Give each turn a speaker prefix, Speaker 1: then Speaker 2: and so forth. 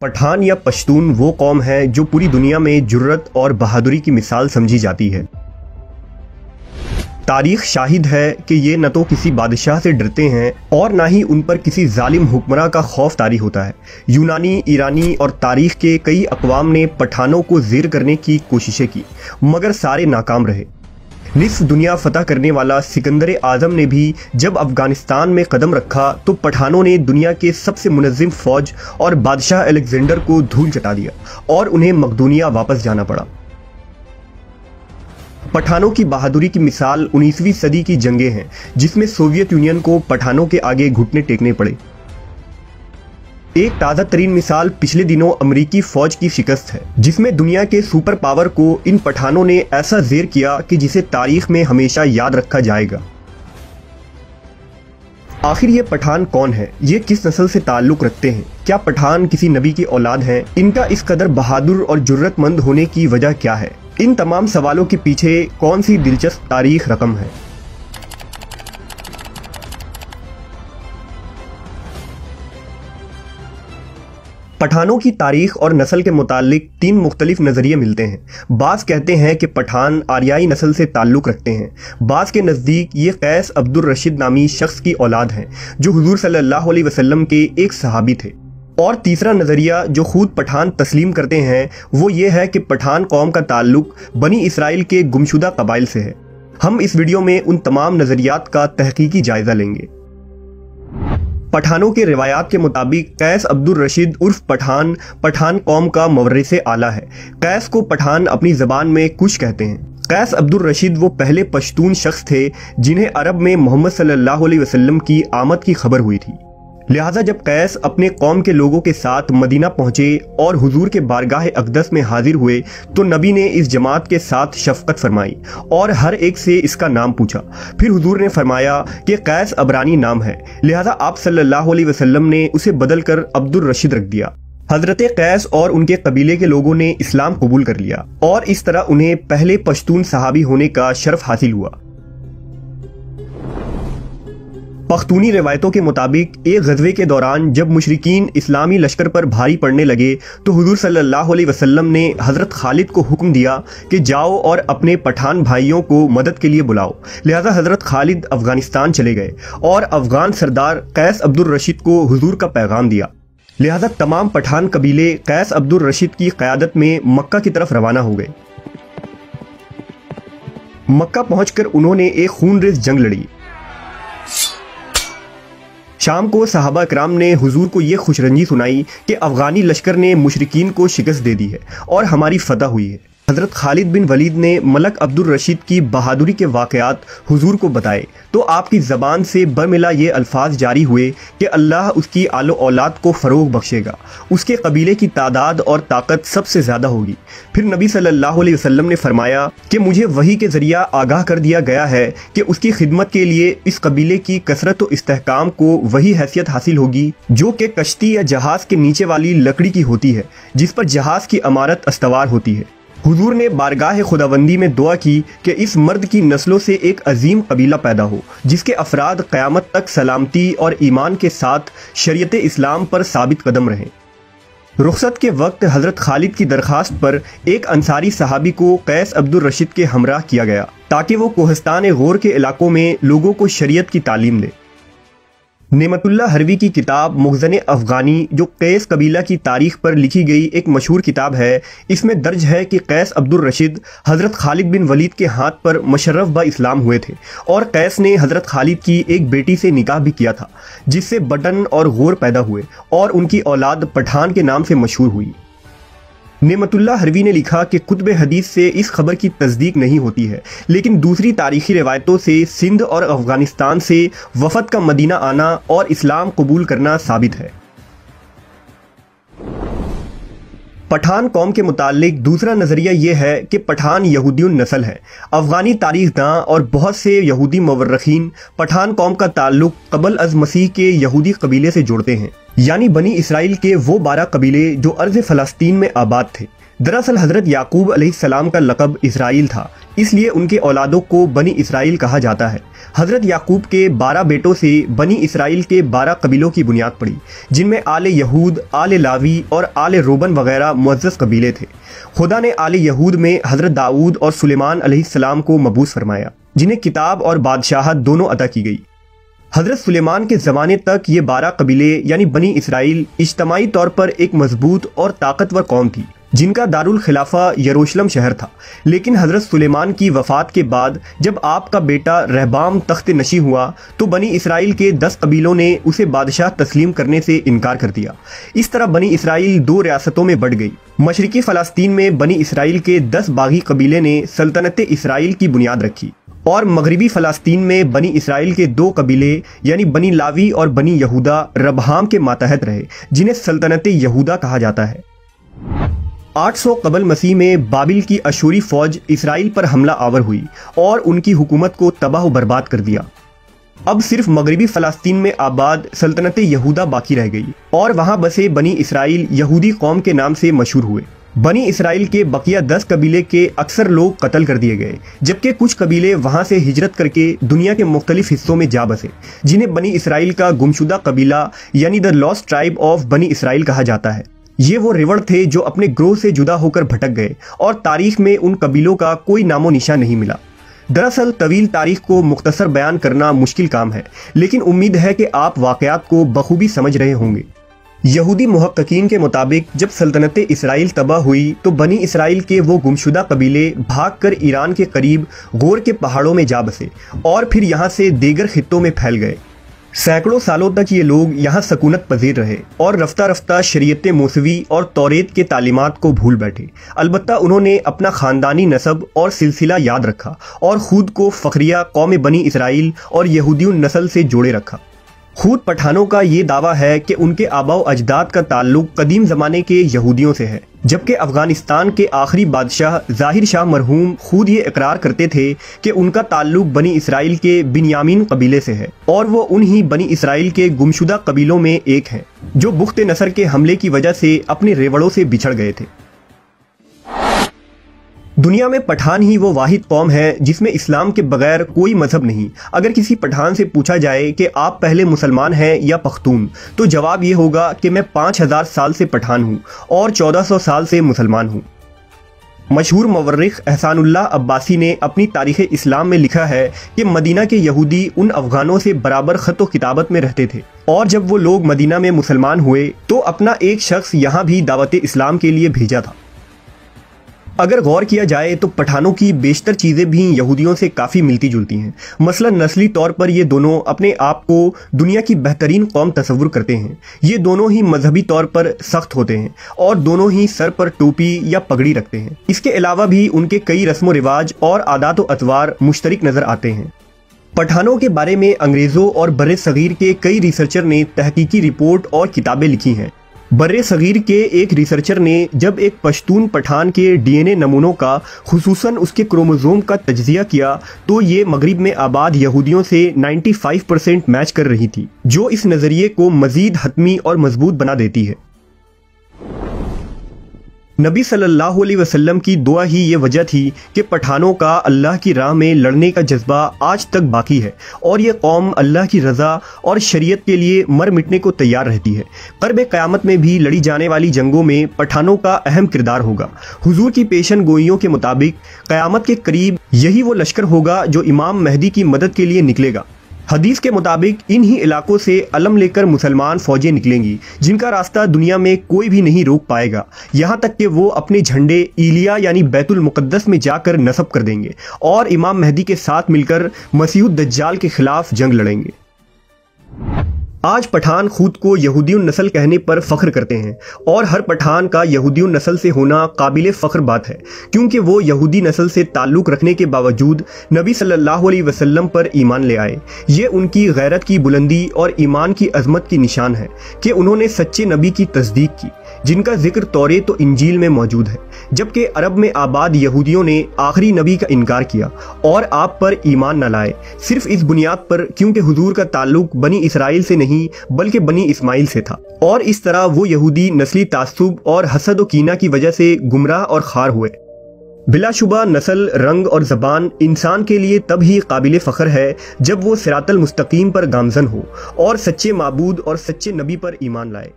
Speaker 1: پٹھان یا پشتون وہ قوم ہے جو پوری دنیا میں جرت اور بہادری کی مثال سمجھی جاتی ہے۔ تاریخ شاہد ہے کہ یہ نہ تو کسی بادشاہ سے ڈرتے ہیں اور نہ ہی ان پر کسی ظالم حکمراں کا خوف طاری ہوتا ہے۔ یونانی، ایرانی اور تاریخ کے کئی اقوام نے پٹھانوں کو زیر کرنے کی کوششیں کی مگر سارے ناکام رہے۔ نصف دنیا فتح کرنے والا سکندر اعظم نے بھی جب افغانستان میں قدم رکھا تو پٹھانوں نے دنیا کے سب سے منظم فوج اور بادشاہ الیگزینڈر کو دھول چٹا دیا اور انہیں مقدونیہ واپس جانا پڑا۔ پٹھانوں کی بہادری کی مثال 19ویں صدی کی جنگیں ہیں جس میں سوویت یونین کو پٹھانوں کے آگے گھٹنے ٹیکنے پڑے۔ ایک تازہ ترین مثال پچھلے دنوں امریکی فوج کی شکست ہے جس میں دنیا کے سپر پاور کو ان پٹھانوں نے ایسا زیر کیا کہ جسے تاریخ میں ہمیشہ یاد رکھا جائے گا۔ آخر یہ پٹھان کون ہے؟ یہ کس نسل سے تعلق رکھتے ہیں؟ کیا پٹھان کسی نبی کی اولاد ہیں؟ ان کا اس قدر بہادر اور جرت مند ہونے کی وجہ کیا ہے؟ ان تمام سوالوں کے پیچھے کون سی دلچسپ تاریخ رقم ہے؟ پٹھانوں کی تاریخ اور نسل کے متعلق تین مختلف نظریے ملتے ہیں۔ بعض کہتے ہیں کہ پٹھان آریائی نسل سے تعلق رکھتے ہیں، بعض کے نزدیک یہ قیس عبد الرشید نامی شخص کی اولاد ہیں جو حضور صلی اللہ علیہ وسلم کے ایک صحابی تھے، اور تیسرا نظریہ جو خود پٹھان تسلیم کرتے ہیں وہ یہ ہے کہ پٹھان قوم کا تعلق بنی اسرائیل کے گمشدہ قبائل سے ہے۔ ہم اس ویڈیو میں ان تمام نظریات کا تحقیقی جائزہ لیں گے۔ پٹھانوں کے روایات کے مطابق قیس عبد الرشید عرف پٹھان قوم کا مورث اعلیٰ ہے۔ قیس کو پٹھان اپنی زبان میں کش کہتے ہیں۔ قیس عبد الرشید وہ پہلے پشتون شخص تھے جنہیں عرب میں محمد صلی اللہ علیہ وسلم کی آمد کی خبر ہوئی تھی، لہٰذا جب قیس اپنے قوم کے لوگوں کے ساتھ مدینہ پہنچے اور حضور کے بارگاہ اقدس میں حاضر ہوئے تو نبی نے اس جماعت کے ساتھ شفقت فرمائی اور ہر ایک سے اس کا نام پوچھا۔ پھر حضور نے فرمایا کہ قیس عبرانی نام ہے، لہٰذا آپ صلی اللہ علیہ وسلم نے اسے بدل کر عبد الرشید رکھ دیا۔ حضرت قیس اور ان کے قبیلے کے لوگوں نے اسلام قبول کر لیا اور اس طرح انہیں پہلے پشتون صحابی ہونے کا شرف حاصل ہوا۔ پختونی روایتوں کے مطابق ایک غزوے کے دوران جب مشرکین اسلامی لشکر پر بھاری پڑنے لگے تو حضور صلی اللہ علیہ وسلم نے حضرت خالد کو حکم دیا کہ جاؤ اور اپنے پٹھان بھائیوں کو مدد کے لیے بلاؤ، لہذا حضرت خالد افغانستان چلے گئے اور افغان سردار قیس عبد الرشید کو حضور کا پیغام دیا، لہذا تمام پٹھان قبیلے قیس عبد الرشید کی قیادت میں مکہ کی طرف روانہ ہو گئے۔ مکہ پہنچ کر انہوں نے ایک خونریز جنگ لڑی۔ شام کو صحابہ اکرام نے حضور کو یہ خوشرنجی سنائی کہ افغانی لشکر نے مشرکین کو شکست دے دی ہے اور ہماری فتح ہوئی ہے۔ حضرت خالد بن ولید نے ملک عبد الرشید کی بہادری کے واقعات حضور کو بتائے تو آپ کی زبان سے برملا یہ الفاظ جاری ہوئے کہ اللہ اس کی آل و اولاد کو فروغ بخشے گا، اس کے قبیلے کی تعداد اور طاقت سب سے زیادہ ہوگی۔ پھر نبی صلی اللہ علیہ وسلم نے فرمایا کہ مجھے وحی کے ذریعہ آگاہ کر دیا گیا ہے کہ اس کی خدمت کے لیے اس قبیلے کی کثرت و استحکام کو وہی حیثیت حاصل ہوگی جو کہ کشتی یا جہاز کے نیچے والی لکڑی کی ہوتی ہے جس پر جہاز کی عمارت استوار ہوتی ہے۔ حضور نے بارگاہ خداوندی میں دعا کی کہ اس مرد کی نسلوں سے ایک عظیم قبیلہ پیدا ہو جس کے افراد قیامت تک سلامتی اور ایمان کے ساتھ شریعت اسلام پر ثابت قدم رہیں۔ رخصت کے وقت حضرت خالد کی درخواست پر ایک انصاری صحابی کو قیس عبد الرشید کے ہمراہ کیا گیا تاکہ وہ کوہستان غور کے علاقوں میں لوگوں کو شریعت کی تعلیم دے۔ نعمت اللہ حروی کی کتاب مخزن افغانی جو قیس قبیلہ کی تاریخ پر لکھی گئی ایک مشہور کتاب ہے، اس میں درج ہے کہ قیس عبد الرشید حضرت خالد بن ولید کے ہاتھ پر مشرف با اسلام ہوئے تھے اور قیس نے حضرت خالد کی ایک بیٹی سے نکاح بھی کیا تھا جس سے بٹن اور غور پیدا ہوئے اور ان کی اولاد پٹھان کے نام سے مشہور ہوئی۔ نعمت اللہ حروی نے لکھا کہ کتب حدیث سے اس خبر کی تصدیق نہیں ہوتی ہے، لیکن دوسری تاریخی روایتوں سے سندھ اور افغانستان سے وفد کا مدینہ آنا اور اسلام قبول کرنا ثابت ہے۔ پٹھان قوم کے متعلق دوسرا نظریہ یہ ہے کہ پٹھان یہودی النسل ہے۔ افغانی تاریخ داں اور بہت سے یہودی مورخین پٹھان قوم کا تعلق قبل از مسیح کے یہودی قبیلے سے جوڑتے ہیں، یعنی بنی اسرائیل کے وہ 12 قبیلے جو ارض فلسطین میں آباد تھے۔ दरअसल हजरत याकूब अलैहिस्सलाम का लक़ब इसराइल था, इसलिए उनके औलादों को बनी इसराइल कहा जाता है। हजरत याकूब के 12 बेटों से बनी इसराइल के 12 कबीलों की बुनियाद पड़ी, जिनमें आले यहूद, आले लावी और आले रोबन वगैरह मुअज़्ज़ज़ कबीले थे। खुदा ने आले यहूद में हजरत दाऊद और सुलेमान अलैहिस्सलाम को मबूस फरमाया, जिन्हें किताब और बादशाहत दोनों अता की गई। हजरत सुलेमान के ज़माने तक ये 12 कबीले यानी बनी इसराइल इज्तमाई तौर पर एक मजबूत और ताकतवर कौम थी, जिनका दारुल खिलाफा यरूशलेम शहर था। लेकिन हजरत सुलेमान की वफ़ात के बाद जब आपका बेटा रहबाम तख्त नशी हुआ तो बनी इसराइल के 10 कबीलों ने उसे बादशाह तस्लीम करने से इनकार कर दिया। इस तरह बनी इसराइल 2 रियासतों में बढ़ गई। मशरिकी फ़लस्तीन में बनी इसराइल के 10 बागी कबीले ने सल्तनत इसराइल की बुनियाद रखी, और मगरबी फ़लस्तीन में बनी इसराइल के 2 कबीले यानी बनी लावी और बनी यहूदा रबहाम के मातहत रहे, जिन्हें सल्तनत यहूदा कहा जाता है। 800 कबल मसीह में बाबिल की अशूरी फौज इसराइल पर हमला आवर हुई और उनकी हुकूमत को तबाह बर्बाद कर दिया। अब सिर्फ मगरबी फ़लस्तीन में आबाद सल्तनत यहूदा बाकी रह गई और वहाँ बसे बनी इसराइल यहूदी कौम के नाम से मशहूर हुए। बनी इसराइल के बकिया 10 कबीले के अक्सर लोग कत्ल कर दिए गए, जबकि कुछ कबीले वहाँ से हिजरत करके दुनिया के मुख्तलिफ हिस्सों में जा बसे, जिन्हें बनी इसराइल का गुमशुदा कबीला यानी द लॉस्ट ट्राइब ऑफ बनी इसराइल कहा जाता है। ये वो रिवड़ थे जो अपने ग्रोह से जुदा होकर भटक गए और तारीख में उन कबीलों का कोई नामो निशान नहीं मिला। दरअसल तवील तारीख को मुख्तसर बयान करना मुश्किल काम है, लेकिन उम्मीद है कि आप वाक़यात को बखूबी समझ रहे होंगे। यहूदी मुहक्किकीन के मुताबिक जब सल्तनत इसराइल तबाह हुई तो बनी इसराइल के वो गुमशुदा कबीले भागकर ईरान के करीब गोर के पहाड़ों में जा बसे और फिर यहाँ से दीगर खित्तों में फैल गए। सैकड़ों सालों तक ये लोग यहाँ सकूनत पजीर रहे और रफ्ता रफ्ता शरीयत मूसवी और तौरेत के तालीमात को भूल बैठे। अलबत्ता उन्होंने अपना ख़ानदानी नस्ब और सिलसिला याद रखा और ख़ुद को फ़ख्रिया कौम बनी इसराइल और यहूदियों नस्ल से जोड़े रखा। खुद पठानों का ये दावा है कि उनके आबाओ अजदाद का ताल्लुक कदीम ज़माने के यहूदियों से है, जबकि अफ़गानिस्तान के आखिरी बादशाह ज़ाहिर शाह मरहूम खुद ये इकरार करते थे कि उनका ताल्लुक बनी इसराइल के बिन्यामीन कबीले से है और वो उन्हीं बनी इसराइल के गुमशुदा कबीलों में एक हैं, जो बुख्त नसर के हमले की वजह से अपने रेवड़ों से बिछड़ गए थे। दुनिया में पठान ही वो वाहिद कौम है जिसमें इस्लाम के बगैर कोई मजहब नहीं। अगर किसी पठान से पूछा जाए कि आप पहले मुसलमान हैं या पख्तून, तो जवाब ये होगा कि मैं 5000 साल से पठान हूँ और 1400 साल से मुसलमान हूँ। मशहूर मवर्रिख एहसानुल्लाह अब्बासी ने अपनी तारीख़ इस्लाम में लिखा है कि मदीना के यहूदी उन अफ़गानों से बराबर ख़त व किताबत में रहते थे, और जब वो लोग मदीना में मुसलमान हुए तो अपना एक शख्स यहाँ भी दावत इस्लाम के लिए भेजा था। अगर गौर किया जाए तो पठानों की बेशतर चीज़ें भी यहूदियों से काफ़ी मिलती जुलती हैं। मसलन नस्ली तौर पर ये दोनों अपने आप को दुनिया की बेहतरीन कौम तस्वुर करते हैं। ये दोनों ही मजहबी तौर पर सख्त होते हैं और दोनों ही सर पर टोपी या पगड़ी रखते हैं। इसके अलावा भी उनके कई रस्म व रिवाज और आदात व अतवार मुश्तरक नज़र आते हैं। पठानों के बारे में अंग्रेज़ों और बर्रे सगीर के कई रिसर्चर ने तहकीकी रिपोर्ट और किताबें लिखी हैं। बर्रे सगीर के एक रिसर्चर ने जब एक पश्तून पठान के DNA नमूनों का खुसूसन उसके क्रोमोसोम का तज्जिया किया तो ये मगरिब में आबाद यहूदियों से 95% मैच कर रही थी, जो इस नज़रिए को मज़ीद हतमी और मजबूत बना देती है। नबी सल्लल्लाहु अलैहि वसल्लम की दुआ ही ये वजह थी कि पठानों का अल्लाह की राह में लड़ने का जज्बा आज तक बाकी है और ये कौम अल्लाह की रज़ा और शरीयत के लिए मर मिटने को तैयार रहती है। क़र्ब क़यामत में भी लड़ी जाने वाली जंगों में पठानों का अहम किरदार होगा। हुजूर की पेशन गोइयों के मुताबिक क़यामत के करीब यही वो लश्कर होगा जो इमाम मेहदी की मदद के लिए निकलेगा। हदीस के मुताबिक इन्हीं इलाकों से अलम लेकर मुसलमान फौजें निकलेंगी, जिनका रास्ता दुनिया में कोई भी नहीं रोक पाएगा, यहाँ तक कि वो अपने झंडे इलिया यानी बैतुल मुक़द्दस में जाकर नस्ब कर देंगे और इमाम मेहदी के साथ मिलकर मसीह दज्जाल के खिलाफ जंग लड़ेंगे। आज पठान खुद को यहूदियों नस्ल कहने पर फ़ख्र करते हैं और हर पठान का यहूदियों नस्ल से होना काबिल फ़ख्र बात है, क्योंकि वो यहूदी नस्ल से ताल्लुक़ रखने के बावजूद नबी सल्लल्लाहु अलैहि वसल्लम पर ईमान ले आए। ये उनकी गैरत की बुलंदी और ईमान की अज़मत की निशान है कि उन्होंने सच्चे नबी की तस्दीक की। جن کا ذکر توریت و انجیل میں موجود ہے، جبکہ عرب میں آباد یہودیوں نے آخری نبی کا انکار کیا اور آپ پر ایمان نہ لائے، صرف اس بنیاد پر کیونکہ حضور کا تعلق بنی اسرائیل سے نہیں بلکہ بنی اسماعیل سے تھا، اور اس طرح وہ یہودی نسلی تعصب اور حسد و کینہ کی وجہ سے گمراہ اور خوار ہوئے۔ بلا شبہ نسل، رنگ اور زبان انسان کے لیے تب ہی قابل فخر ہے جب وہ صراط المستقیم پر گامزن ہو اور سچے معبود اور سچے نبی پر ایمان لائے۔